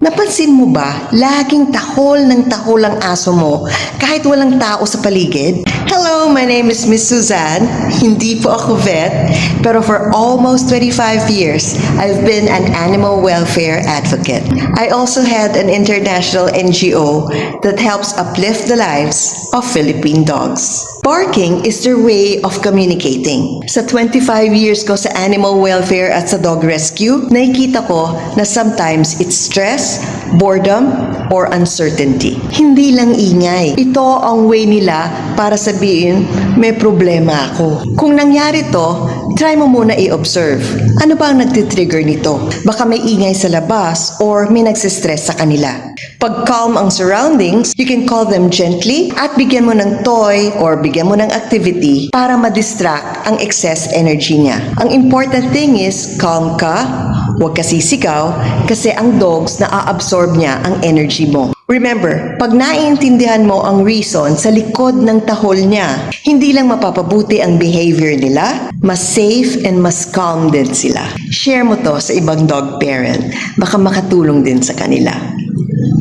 Napansin mo ba, laging tahol ng tahol ang aso mo kahit walang tao sa paligid? Hello, my name is Miss Suzanne. Hindi po ako vet, pero for almost 25 years, I've been an animal welfare advocate. I also had an international NGO that helps uplift the lives of Philippine dogs. Barking is their way of communicating. Sa 25 years ko sa animal welfare at sa dog rescue, nakikita ko na sometimes it's stress, boredom, or uncertainty. Hindi lang ingay. Ito ang way nila para sabihin, may problema ako. Kung nangyari to, try mo muna i-observe. Ano ba ang nagtitrigger nito? Baka may ingay sa labas or may nagsistress sa kanila. Pag calm ang surroundings, you can call them gently at bigyan mo ng toy or bigyan mo ng activity para ma-distract ang excess energy niya. Ang important thing is, calm ka, huwag ka sisigaw kasi ang dogs na-absorb niya ang energy mo. Remember, pag naiintindihan mo ang reason sa likod ng tahol niya, hindi lang mapapabuti ang behavior nila, mas safe and mas calm din sila. Share mo to sa ibang dog parent, baka makatulong din sa kanila.